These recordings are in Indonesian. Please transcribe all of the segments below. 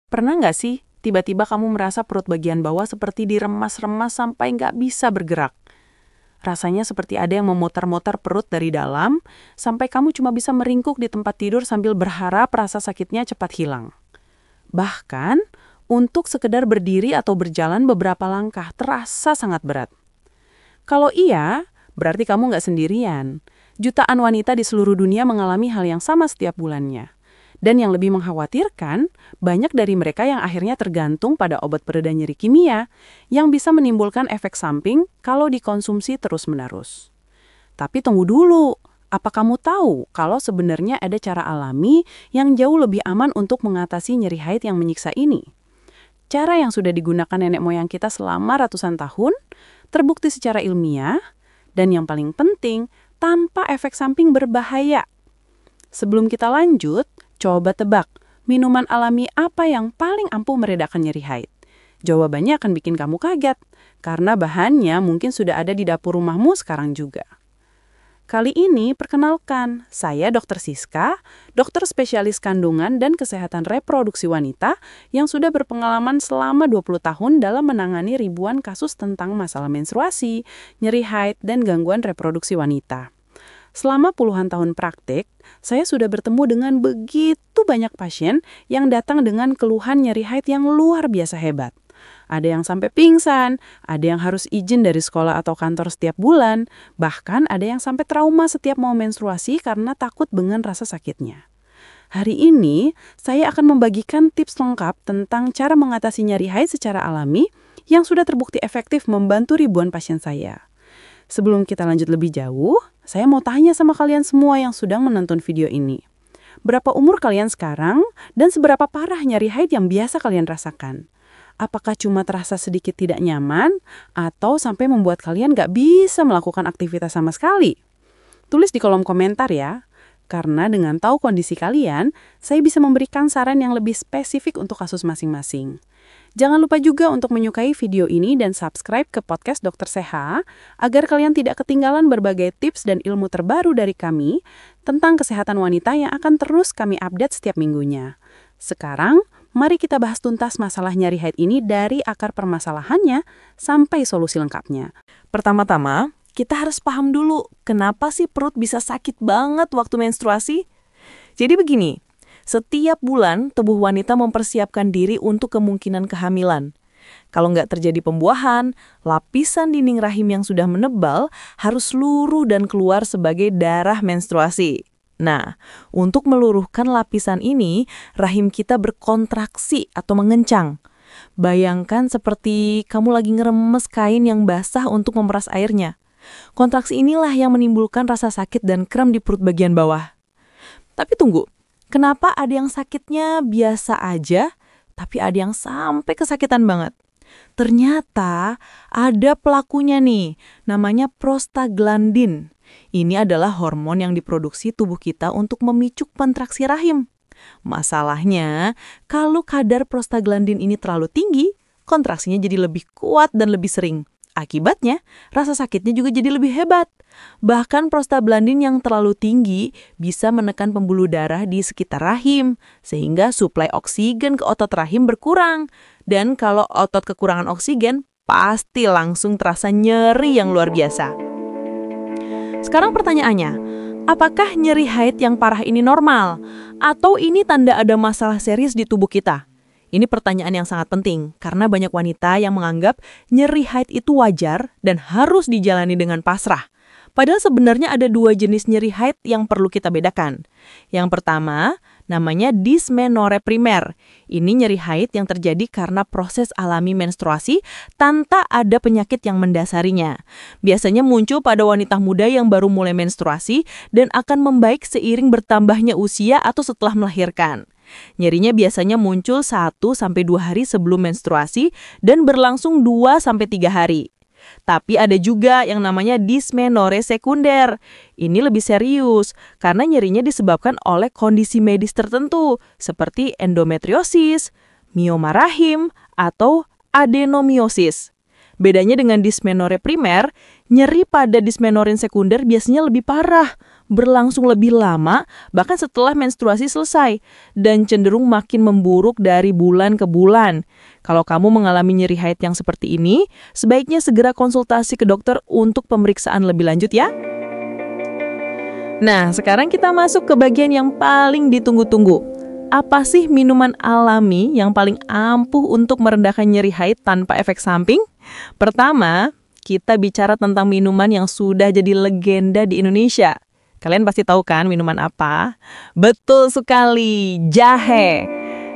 Pernah nggak sih, tiba-tiba kamu merasa perut bagian bawah seperti diremas-remas sampai nggak bisa bergerak? Rasanya seperti ada yang memutar-mutar perut dari dalam, sampai kamu cuma bisa meringkuk di tempat tidur sambil berharap rasa sakitnya cepat hilang. Bahkan, untuk sekedar berdiri atau berjalan beberapa langkah terasa sangat berat. Kalau iya, berarti kamu nggak sendirian. Jutaan wanita di seluruh dunia mengalami hal yang sama setiap bulannya. Dan yang lebih mengkhawatirkan, banyak dari mereka yang akhirnya tergantung pada obat pereda nyeri kimia yang bisa menimbulkan efek samping kalau dikonsumsi terus-menerus. Tapi tunggu dulu, apa kamu tahu kalau sebenarnya ada cara alami yang jauh lebih aman untuk mengatasi nyeri haid yang menyiksa ini? Cara yang sudah digunakan nenek moyang kita selama ratusan tahun, terbukti secara ilmiah, dan yang paling penting, tanpa efek samping berbahaya. Sebelum kita lanjut, coba tebak, minuman alami apa yang paling ampuh meredakan nyeri haid? Jawabannya akan bikin kamu kaget, karena bahannya mungkin sudah ada di dapur rumahmu sekarang juga. Kali ini, perkenalkan, saya Dr. Siska, dokter spesialis kandungan dan kesehatan reproduksi wanita yang sudah berpengalaman selama 20 tahun dalam menangani ribuan kasus tentang masalah menstruasi, nyeri haid, dan gangguan reproduksi wanita. Selama puluhan tahun praktik, saya sudah bertemu dengan begitu banyak pasien yang datang dengan keluhan nyeri haid yang luar biasa hebat. Ada yang sampai pingsan, ada yang harus izin dari sekolah atau kantor setiap bulan, bahkan ada yang sampai trauma setiap mau menstruasi karena takut dengan rasa sakitnya. Hari ini, saya akan membagikan tips lengkap tentang cara mengatasi nyeri haid secara alami yang sudah terbukti efektif membantu ribuan pasien saya. Sebelum kita lanjut lebih jauh, saya mau tanya sama kalian semua yang sedang menonton video ini. Berapa umur kalian sekarang dan seberapa parah nyeri haid yang biasa kalian rasakan? Apakah cuma terasa sedikit tidak nyaman atau sampai membuat kalian nggak bisa melakukan aktivitas sama sekali? Tulis di kolom komentar ya, karena dengan tahu kondisi kalian, saya bisa memberikan saran yang lebih spesifik untuk kasus masing-masing. Jangan lupa juga untuk menyukai video ini dan subscribe ke podcast Dr. Seha agar kalian tidak ketinggalan berbagai tips dan ilmu terbaru dari kami tentang kesehatan wanita yang akan terus kami update setiap minggunya. Sekarang, mari kita bahas tuntas masalah nyeri haid ini dari akar permasalahannya sampai solusi lengkapnya. Pertama-tama, kita harus paham dulu kenapa sih perut bisa sakit banget waktu menstruasi. Jadi begini, setiap bulan tubuh wanita mempersiapkan diri untuk kemungkinan kehamilan. Kalau nggak terjadi pembuahan, lapisan dinding rahim yang sudah menebal harus luruh dan keluar sebagai darah menstruasi. Nah, untuk meluruhkan lapisan ini, rahim kita berkontraksi atau mengencang. Bayangkan seperti kamu lagi ngeremes kain yang basah untuk memeras airnya. Kontraksi inilah yang menimbulkan rasa sakit dan kram di perut bagian bawah. Tapi tunggu, kenapa ada yang sakitnya biasa aja, tapi ada yang sampai kesakitan banget? Ternyata ada pelakunya nih, namanya prostaglandin. Ini adalah hormon yang diproduksi tubuh kita untuk memicu kontraksi rahim. Masalahnya, kalau kadar prostaglandin ini terlalu tinggi, kontraksinya jadi lebih kuat dan lebih sering. Akibatnya, rasa sakitnya juga jadi lebih hebat. Bahkan prostaglandin yang terlalu tinggi bisa menekan pembuluh darah di sekitar rahim, sehingga suplai oksigen ke otot rahim berkurang. Dan kalau otot kekurangan oksigen, pasti langsung terasa nyeri yang luar biasa. Sekarang pertanyaannya, apakah nyeri haid yang parah ini normal? Atau ini tanda ada masalah serius di tubuh kita? Ini pertanyaan yang sangat penting, karena banyak wanita yang menganggap nyeri haid itu wajar dan harus dijalani dengan pasrah. Padahal sebenarnya ada dua jenis nyeri haid yang perlu kita bedakan. Yang pertama, namanya dysmenorrhea primer. Ini nyeri haid yang terjadi karena proses alami menstruasi tanpa ada penyakit yang mendasarinya. Biasanya muncul pada wanita muda yang baru mulai menstruasi dan akan membaik seiring bertambahnya usia atau setelah melahirkan. Nyerinya biasanya muncul 1-2 hari sebelum menstruasi dan berlangsung 2-3 hari. Tapi ada juga yang namanya dysmenorrhea sekunder. Ini lebih serius karena nyerinya disebabkan oleh kondisi medis tertentu seperti endometriosis, mioma rahim, atau adenomiosis. Bedanya dengan dismenore primer, nyeri pada dismenorin sekunder biasanya lebih parah, berlangsung lebih lama, bahkan setelah menstruasi selesai, dan cenderung makin memburuk dari bulan ke bulan. Kalau kamu mengalami nyeri haid yang seperti ini, sebaiknya segera konsultasi ke dokter untuk pemeriksaan lebih lanjut ya. Nah, sekarang kita masuk ke bagian yang paling ditunggu-tunggu. Apa sih minuman alami yang paling ampuh untuk merendahkan nyeri haid tanpa efek samping? Pertama, kita bicara tentang minuman yang sudah jadi legenda di Indonesia. Kalian pasti tahu kan minuman apa? Betul sekali, jahe.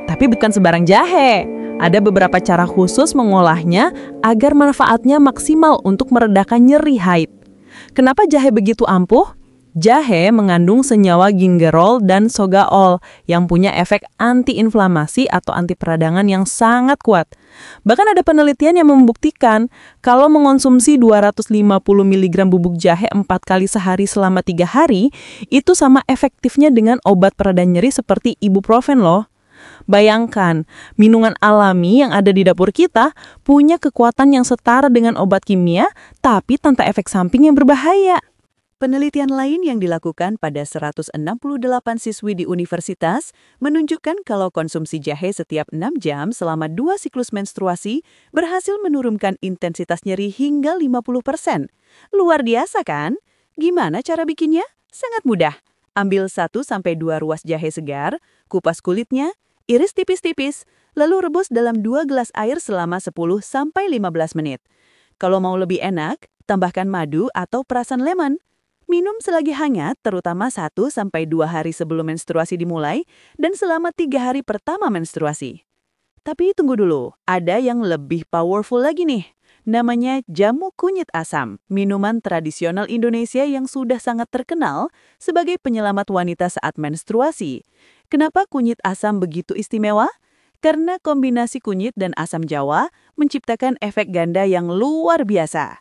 Tapi bukan sembarang jahe. Ada beberapa cara khusus mengolahnya agar manfaatnya maksimal untuk meredakan nyeri haid. Kenapa jahe begitu ampuh? Jahe mengandung senyawa gingerol dan sogaol yang punya efek antiinflamasi atau anti peradangan yang sangat kuat. Bahkan ada penelitian yang membuktikan kalau mengonsumsi 250 mg bubuk jahe 4 kali sehari selama 3 hari, itu sama efektifnya dengan obat pereda nyeri seperti ibuprofen loh. Bayangkan, minuman alami yang ada di dapur kita punya kekuatan yang setara dengan obat kimia, tapi tanpa efek samping yang berbahaya. Penelitian lain yang dilakukan pada 168 siswi di universitas menunjukkan kalau konsumsi jahe setiap 6 jam selama 2 siklus menstruasi berhasil menurunkan intensitas nyeri hingga 50%. Luar biasa kan? Gimana cara bikinnya? Sangat mudah. Ambil 1-2 ruas jahe segar, kupas kulitnya, iris tipis-tipis, lalu rebus dalam 2 gelas air selama 10-15 menit. Kalau mau lebih enak, tambahkan madu atau perasan lemon. Minum selagi hangat, terutama 1-2 hari sebelum menstruasi dimulai dan selama 3 hari pertama menstruasi. Tapi tunggu dulu, ada yang lebih powerful lagi nih. Namanya jamu kunyit asam, minuman tradisional Indonesia yang sudah sangat terkenal sebagai penyelamat wanita saat menstruasi. Kenapa kunyit asam begitu istimewa? Karena kombinasi kunyit dan asam jawa menciptakan efek ganda yang luar biasa.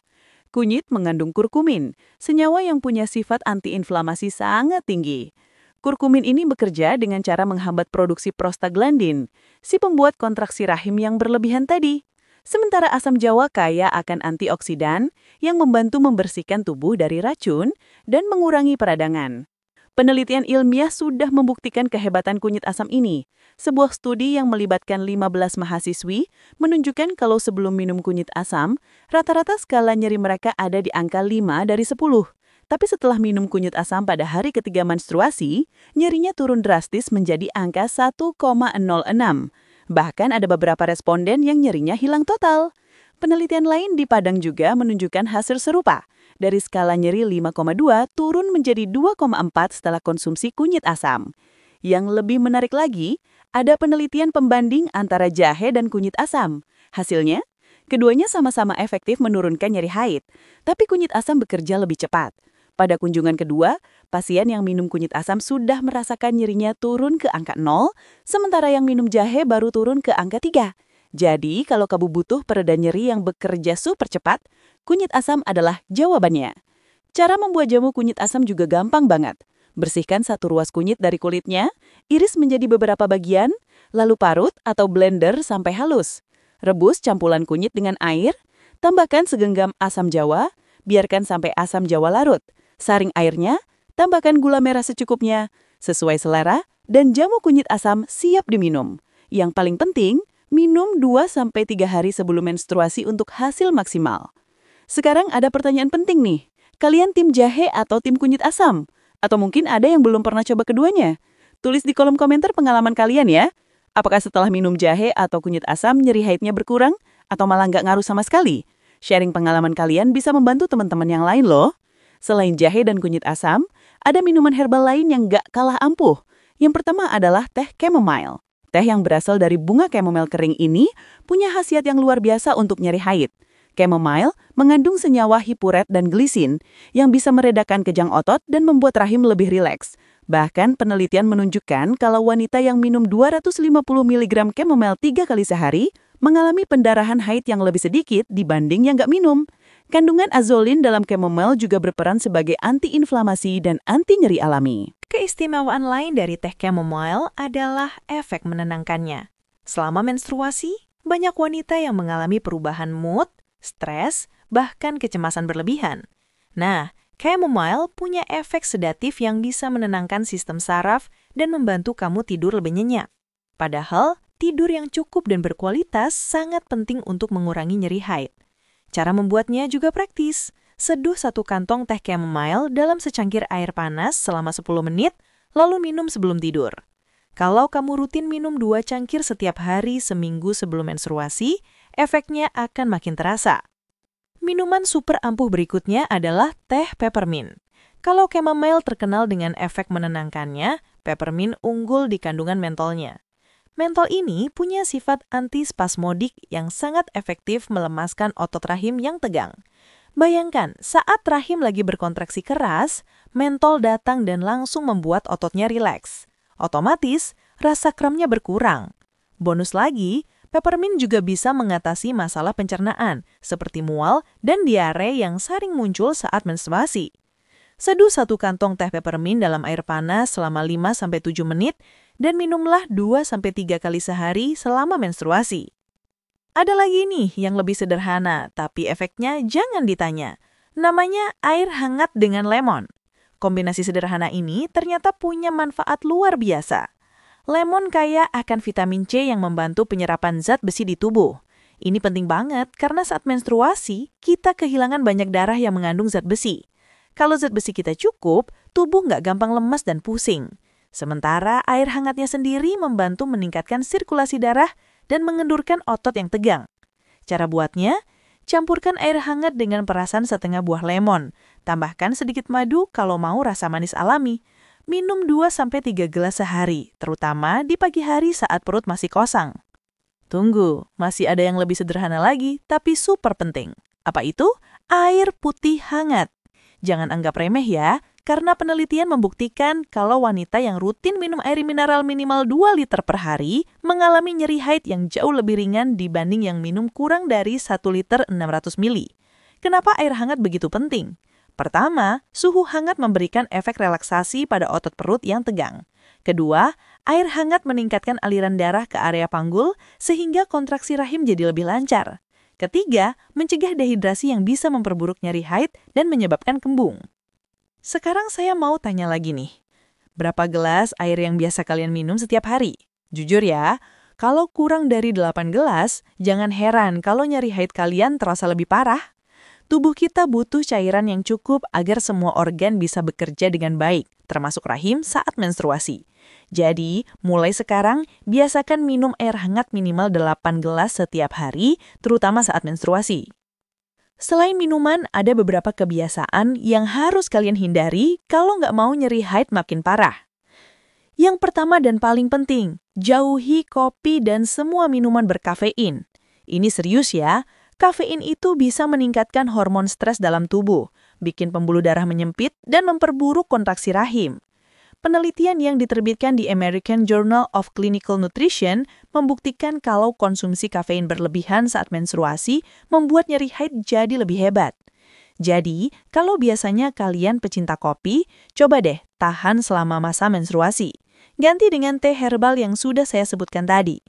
Kunyit mengandung kurkumin, senyawa yang punya sifat antiinflamasi sangat tinggi. Kurkumin ini bekerja dengan cara menghambat produksi prostaglandin, si pembuat kontraksi rahim yang berlebihan tadi. Sementara asam jawa kaya akan antioksidan yang membantu membersihkan tubuh dari racun dan mengurangi peradangan. Penelitian ilmiah sudah membuktikan kehebatan kunyit asam ini. Sebuah studi yang melibatkan 15 mahasiswi menunjukkan kalau sebelum minum kunyit asam, rata-rata skala nyeri mereka ada di angka 5 dari 10. Tapi setelah minum kunyit asam pada hari ketiga menstruasi, nyerinya turun drastis menjadi angka 1,06. Bahkan ada beberapa responden yang nyerinya hilang total. Penelitian lain di Padang juga menunjukkan hasil serupa. Dari skala nyeri 5,2 turun menjadi 2,4 setelah konsumsi kunyit asam. Yang lebih menarik lagi, ada penelitian pembanding antara jahe dan kunyit asam. Hasilnya, keduanya sama-sama efektif menurunkan nyeri haid, tapi kunyit asam bekerja lebih cepat. Pada kunjungan kedua, pasien yang minum kunyit asam sudah merasakan nyerinya turun ke angka 0, sementara yang minum jahe baru turun ke angka 3. Jadi, kalau kamu butuh pereda nyeri yang bekerja super cepat, kunyit asam adalah jawabannya. Cara membuat jamu kunyit asam juga gampang banget. Bersihkan 1 ruas kunyit dari kulitnya, iris menjadi beberapa bagian, lalu parut atau blender sampai halus. Rebus campuran kunyit dengan air, tambahkan segenggam asam jawa, biarkan sampai asam jawa larut. Saring airnya, tambahkan gula merah secukupnya, sesuai selera, dan jamu kunyit asam siap diminum. Yang paling penting, minum 2-3 hari sebelum menstruasi untuk hasil maksimal. Sekarang ada pertanyaan penting nih. Kalian tim jahe atau tim kunyit asam? Atau mungkin ada yang belum pernah coba keduanya? Tulis di kolom komentar pengalaman kalian ya. Apakah setelah minum jahe atau kunyit asam nyeri haidnya berkurang? Atau malah nggak ngaruh sama sekali? Sharing pengalaman kalian bisa membantu teman-teman yang lain loh. Selain jahe dan kunyit asam, ada minuman herbal lain yang nggak kalah ampuh. Yang pertama adalah teh chamomile. Teh yang berasal dari bunga chamomile kering ini punya khasiat yang luar biasa untuk nyeri haid. Chamomile mengandung senyawa hipuret dan glisin yang bisa meredakan kejang otot dan membuat rahim lebih rileks. Bahkan penelitian menunjukkan kalau wanita yang minum 250 mg chamomile 3 kali sehari mengalami pendarahan haid yang lebih sedikit dibanding yang nggak minum. Kandungan azolin dalam chamomile juga berperan sebagai antiinflamasi dan anti nyeri alami. Keistimewaan lain dari teh chamomile adalah efek menenangkannya. Selama menstruasi, banyak wanita yang mengalami perubahan mood, stres, bahkan kecemasan berlebihan. Nah, chamomile punya efek sedatif yang bisa menenangkan sistem saraf dan membantu kamu tidur lebih nyenyak. Padahal, tidur yang cukup dan berkualitas sangat penting untuk mengurangi nyeri haid. Cara membuatnya juga praktis. Seduh 1 kantong teh chamomile dalam secangkir air panas selama 10 menit, lalu minum sebelum tidur. Kalau kamu rutin minum 2 cangkir setiap hari seminggu sebelum menstruasi, efeknya akan makin terasa. Minuman super ampuh berikutnya adalah teh peppermint. Kalau chamomile terkenal dengan efek menenangkannya, peppermint unggul di kandungan mentolnya. Mentol ini punya sifat antispasmodik yang sangat efektif melemaskan otot rahim yang tegang. Bayangkan, saat rahim lagi berkontraksi keras, mentol datang dan langsung membuat ototnya rileks. Otomatis, rasa kramnya berkurang. Bonus lagi, peppermint juga bisa mengatasi masalah pencernaan, seperti mual dan diare yang sering muncul saat menstruasi. Seduh 1 kantong teh peppermint dalam air panas selama 5-7 menit dan minumlah 2-3 kali sehari selama menstruasi. Ada lagi nih yang lebih sederhana, tapi efeknya jangan ditanya. Namanya air hangat dengan lemon. Kombinasi sederhana ini ternyata punya manfaat luar biasa. Lemon kaya akan vitamin C yang membantu penyerapan zat besi di tubuh. Ini penting banget karena saat menstruasi, kita kehilangan banyak darah yang mengandung zat besi. Kalau zat besi kita cukup, tubuh nggak gampang lemas dan pusing. Sementara air hangatnya sendiri membantu meningkatkan sirkulasi darah dan mengendurkan otot yang tegang. Cara buatnya, campurkan air hangat dengan perasan setengah buah lemon. Tambahkan sedikit madu kalau mau rasa manis alami. Minum 2-3 gelas sehari, terutama di pagi hari saat perut masih kosong. Tunggu, masih ada yang lebih sederhana lagi, tapi super penting. Apa itu? Air putih hangat. Jangan anggap remeh ya, karena penelitian membuktikan kalau wanita yang rutin minum air mineral minimal 2 liter per hari mengalami nyeri haid yang jauh lebih ringan dibanding yang minum kurang dari 1 liter 600 mili. Kenapa air hangat begitu penting? Pertama, suhu hangat memberikan efek relaksasi pada otot perut yang tegang. Kedua, air hangat meningkatkan aliran darah ke area panggul sehingga kontraksi rahim jadi lebih lancar. Ketiga, mencegah dehidrasi yang bisa memperburuk nyeri haid dan menyebabkan kembung. Sekarang saya mau tanya lagi nih. Berapa gelas air yang biasa kalian minum setiap hari? Jujur ya, kalau kurang dari 8 gelas, jangan heran kalau nyeri haid kalian terasa lebih parah. Tubuh kita butuh cairan yang cukup agar semua organ bisa bekerja dengan baik, termasuk rahim saat menstruasi. Jadi, mulai sekarang, biasakan minum air hangat minimal 8 gelas setiap hari, terutama saat menstruasi. Selain minuman, ada beberapa kebiasaan yang harus kalian hindari kalau nggak mau nyeri haid makin parah. Yang pertama dan paling penting, jauhi kopi dan semua minuman berkafein. Ini serius ya, kafein itu bisa meningkatkan hormon stres dalam tubuh, bikin pembuluh darah menyempit dan memperburuk kontraksi rahim. Penelitian yang diterbitkan di American Journal of Clinical Nutrition membuktikan kalau konsumsi kafein berlebihan saat menstruasi membuat nyeri haid jadi lebih hebat. Jadi, kalau biasanya kalian pecinta kopi, coba deh tahan selama masa menstruasi. Ganti dengan teh herbal yang sudah saya sebutkan tadi.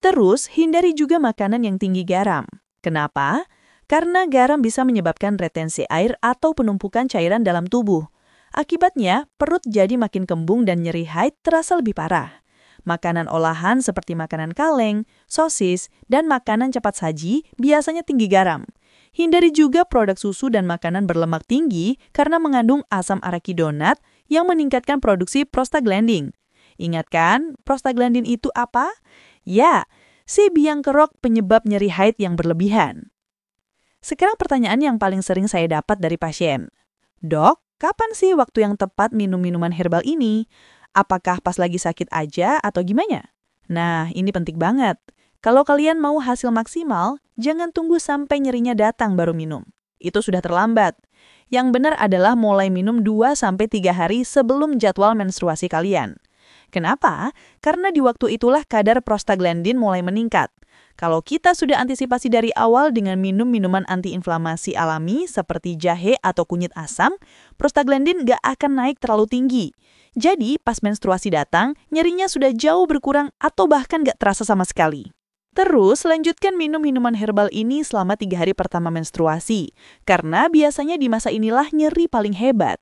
Terus, hindari juga makanan yang tinggi garam. Kenapa? Karena garam bisa menyebabkan retensi air atau penumpukan cairan dalam tubuh. Akibatnya, perut jadi makin kembung dan nyeri haid terasa lebih parah. Makanan olahan seperti makanan kaleng, sosis, dan makanan cepat saji biasanya tinggi garam. Hindari juga produk susu dan makanan berlemak tinggi karena mengandung asam arachidonat yang meningkatkan produksi prostaglandin. Ingat kan, prostaglandin itu apa? Ya, si biang kerok penyebab nyeri haid yang berlebihan. Sekarang pertanyaan yang paling sering saya dapat dari pasien. Dok, kapan sih waktu yang tepat minum minuman herbal ini? Apakah pas lagi sakit aja atau gimana? Nah, ini penting banget. Kalau kalian mau hasil maksimal, jangan tunggu sampai nyerinya datang baru minum. Itu sudah terlambat. Yang benar adalah mulai minum 2-3 hari sebelum jadwal menstruasi kalian. Kenapa? Karena di waktu itulah kadar prostaglandin mulai meningkat. Kalau kita sudah antisipasi dari awal dengan minum minuman antiinflamasi alami seperti jahe atau kunyit asam, prostaglandin nggak akan naik terlalu tinggi. Jadi, pas menstruasi datang, nyerinya sudah jauh berkurang atau bahkan nggak terasa sama sekali. Terus, lanjutkan minum minuman herbal ini selama 3 hari pertama menstruasi, karena biasanya di masa inilah nyeri paling hebat.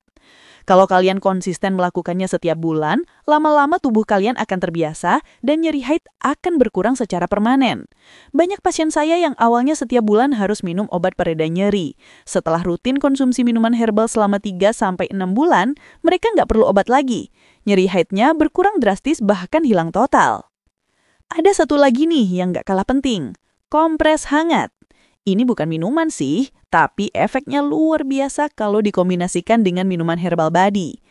Kalau kalian konsisten melakukannya setiap bulan, lama-lama tubuh kalian akan terbiasa dan nyeri haid akan berkurang secara permanen. Banyak pasien saya yang awalnya setiap bulan harus minum obat pereda nyeri. Setelah rutin konsumsi minuman herbal selama 3-6 bulan, mereka nggak perlu obat lagi. Nyeri haidnya berkurang drastis bahkan hilang total. Ada satu lagi nih yang nggak kalah penting, kompres hangat. Ini bukan minuman sih, tapi efeknya luar biasa kalau dikombinasikan dengan minuman herbal body.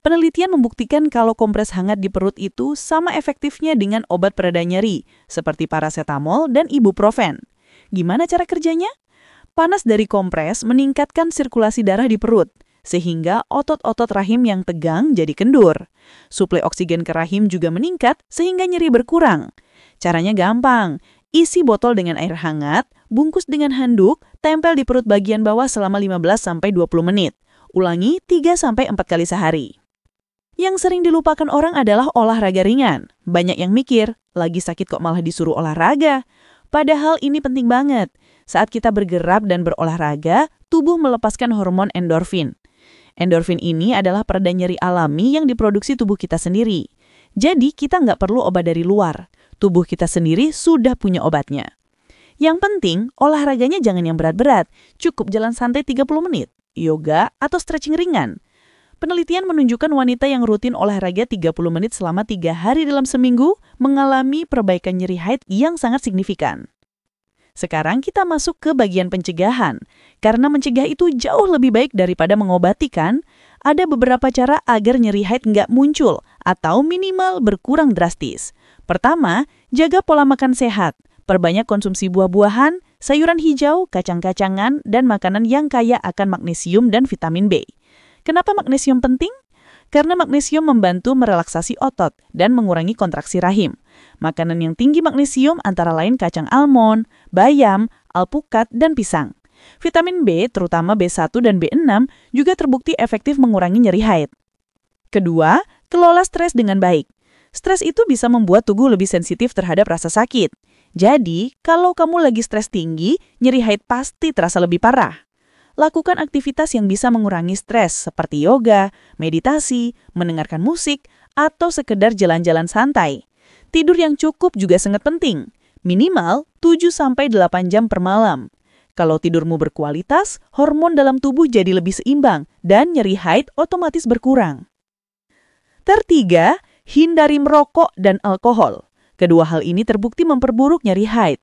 Penelitian membuktikan kalau kompres hangat di perut itu sama efektifnya dengan obat pereda nyeri, seperti paracetamol dan ibuprofen. Gimana cara kerjanya? Panas dari kompres meningkatkan sirkulasi darah di perut, sehingga otot-otot rahim yang tegang jadi kendur. Suplai oksigen ke rahim juga meningkat sehingga nyeri berkurang. Caranya gampang, isi botol dengan air hangat, bungkus dengan handuk, tempel di perut bagian bawah selama 15-20 menit. Ulangi 3-4 kali sehari. Yang sering dilupakan orang adalah olahraga ringan. Banyak yang mikir, lagi sakit kok malah disuruh olahraga. Padahal ini penting banget. Saat kita bergerak dan berolahraga, tubuh melepaskan hormon endorfin. Endorfin ini adalah pereda nyeri alami yang diproduksi tubuh kita sendiri. Jadi kita nggak perlu obat dari luar. Tubuh kita sendiri sudah punya obatnya. Yang penting, olahraganya jangan yang berat-berat. Cukup jalan santai 30 menit, yoga, atau stretching ringan. Penelitian menunjukkan wanita yang rutin olahraga 30 menit selama 3 hari dalam seminggu mengalami perbaikan nyeri haid yang sangat signifikan. Sekarang kita masuk ke bagian pencegahan. Karena mencegah itu jauh lebih baik daripada mengobati kan? Ada beberapa cara agar nyeri haid nggak muncul atau minimal berkurang drastis. Pertama, jaga pola makan sehat. Perbanyak konsumsi buah-buahan, sayuran hijau, kacang-kacangan, dan makanan yang kaya akan magnesium dan vitamin B. Kenapa magnesium penting? Karena magnesium membantu merelaksasi otot dan mengurangi kontraksi rahim. Makanan yang tinggi magnesium antara lain kacang almond, bayam, alpukat, dan pisang. Vitamin B, terutama B1 dan B6, juga terbukti efektif mengurangi nyeri haid. Kedua, kelola stres dengan baik. Stres itu bisa membuat tubuh lebih sensitif terhadap rasa sakit. Jadi, kalau kamu lagi stres tinggi, nyeri haid pasti terasa lebih parah. Lakukan aktivitas yang bisa mengurangi stres seperti yoga, meditasi, mendengarkan musik, atau sekedar jalan-jalan santai. Tidur yang cukup juga sangat penting, minimal 7-8 jam per malam. Kalau tidurmu berkualitas, hormon dalam tubuh jadi lebih seimbang dan nyeri haid otomatis berkurang. Ketiga, hindari merokok dan alkohol. Kedua hal ini terbukti memperburuk nyeri haid.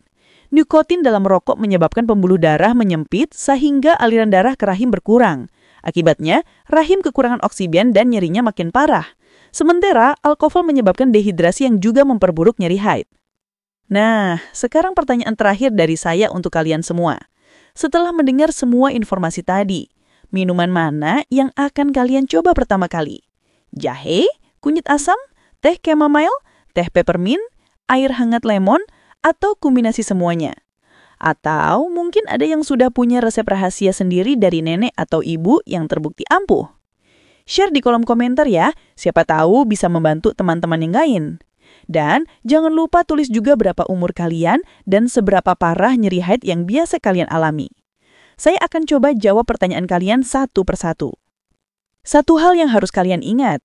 Nikotin dalam rokok menyebabkan pembuluh darah menyempit sehingga aliran darah ke rahim berkurang. Akibatnya, rahim kekurangan oksigen dan nyerinya makin parah. Sementara, alkohol menyebabkan dehidrasi yang juga memperburuk nyeri haid. Nah, sekarang pertanyaan terakhir dari saya untuk kalian semua. Setelah mendengar semua informasi tadi, minuman mana yang akan kalian coba pertama kali? Jahe, kunyit asam, teh chamomile, teh peppermint, air hangat lemon, atau kombinasi semuanya? Atau mungkin ada yang sudah punya resep rahasia sendiri dari nenek atau ibu yang terbukti ampuh? Share di kolom komentar ya, siapa tahu bisa membantu teman-teman yang lain. Dan jangan lupa tulis juga berapa umur kalian dan seberapa parah nyeri haid yang biasa kalian alami. Saya akan coba jawab pertanyaan kalian satu persatu. Satu hal yang harus kalian ingat,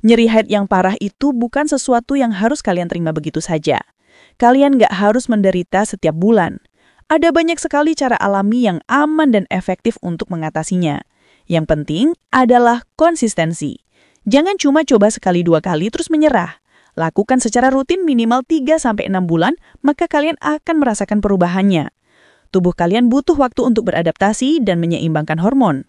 nyeri haid yang parah itu bukan sesuatu yang harus kalian terima begitu saja. Kalian nggak harus menderita setiap bulan. Ada banyak sekali cara alami yang aman dan efektif untuk mengatasinya. Yang penting adalah konsistensi. Jangan cuma coba sekali 2 kali terus menyerah. Lakukan secara rutin minimal 3-6 bulan, maka kalian akan merasakan perubahannya. Tubuh kalian butuh waktu untuk beradaptasi dan menyeimbangkan hormon.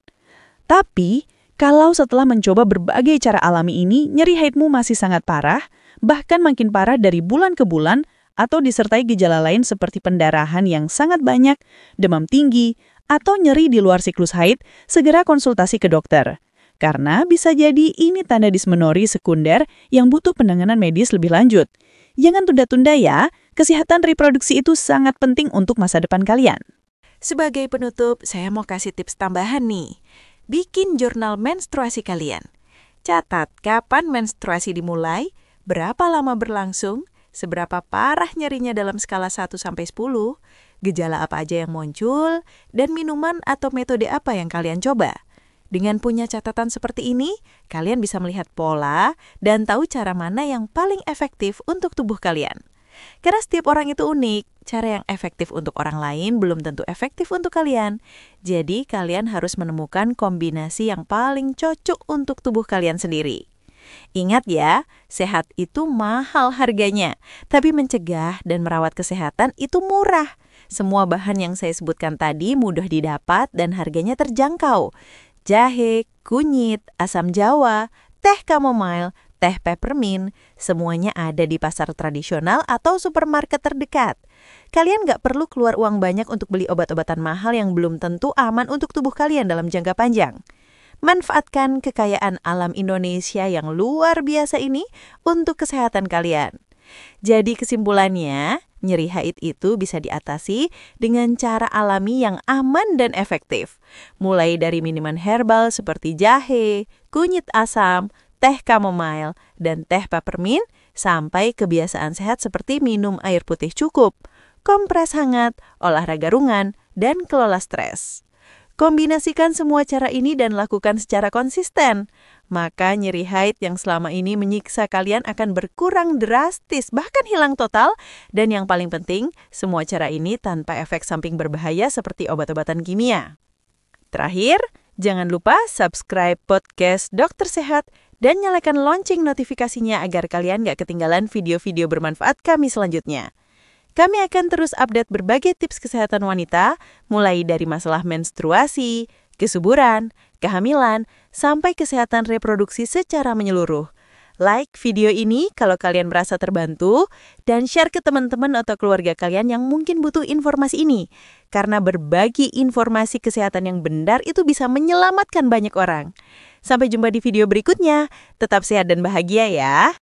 Tapi, kalau setelah mencoba berbagai cara alami ini, nyeri haidmu masih sangat parah, bahkan makin parah dari bulan ke bulan, atau disertai gejala lain seperti pendarahan yang sangat banyak, demam tinggi, atau nyeri di luar siklus haid, segera konsultasi ke dokter. Karena bisa jadi ini tanda dismenori sekunder yang butuh penanganan medis lebih lanjut. Jangan tunda-tunda ya, kesehatan reproduksi itu sangat penting untuk masa depan kalian. Sebagai penutup, saya mau kasih tips tambahan nih. Bikin jurnal menstruasi kalian. Catat kapan menstruasi dimulai, berapa lama berlangsung, seberapa parah nyerinya dalam skala 1-10, gejala apa aja yang muncul, dan minuman atau metode apa yang kalian coba. Dengan punya catatan seperti ini, kalian bisa melihat pola dan tahu cara mana yang paling efektif untuk tubuh kalian. Karena setiap orang itu unik, cara yang efektif untuk orang lain belum tentu efektif untuk kalian. Jadi kalian harus menemukan kombinasi yang paling cocok untuk tubuh kalian sendiri. Ingat ya, sehat itu mahal harganya, tapi mencegah dan merawat kesehatan itu murah. Semua bahan yang saya sebutkan tadi mudah didapat dan harganya terjangkau. Jahe, kunyit, asam jawa, teh chamomile, teh peppermint, semuanya ada di pasar tradisional atau supermarket terdekat. Kalian nggak perlu keluar uang banyak untuk beli obat-obatan mahal yang belum tentu aman untuk tubuh kalian dalam jangka panjang. Manfaatkan kekayaan alam Indonesia yang luar biasa ini untuk kesehatan kalian. Jadi kesimpulannya, nyeri haid itu bisa diatasi dengan cara alami yang aman dan efektif. Mulai dari minuman herbal seperti jahe, kunyit asam, teh chamomile, dan teh peppermint, sampai kebiasaan sehat seperti minum air putih cukup, kompres hangat, olahraga ringan, dan kelola stres. Kombinasikan semua cara ini dan lakukan secara konsisten. Maka nyeri haid yang selama ini menyiksa kalian akan berkurang drastis, bahkan hilang total. Dan yang paling penting, semua cara ini tanpa efek samping berbahaya seperti obat-obatan kimia. Terakhir, jangan lupa subscribe podcast Dokter Sehat dan nyalakan lonceng notifikasinya agar kalian gak ketinggalan video-video bermanfaat kami selanjutnya. Kami akan terus update berbagai tips kesehatan wanita, mulai dari masalah menstruasi, kesuburan, kehamilan, sampai kesehatan reproduksi secara menyeluruh. Like video ini kalau kalian merasa terbantu, dan share ke teman-teman atau keluarga kalian yang mungkin butuh informasi ini. Karena berbagi informasi kesehatan yang benar itu bisa menyelamatkan banyak orang. Sampai jumpa di video berikutnya. Tetap sehat dan bahagia ya!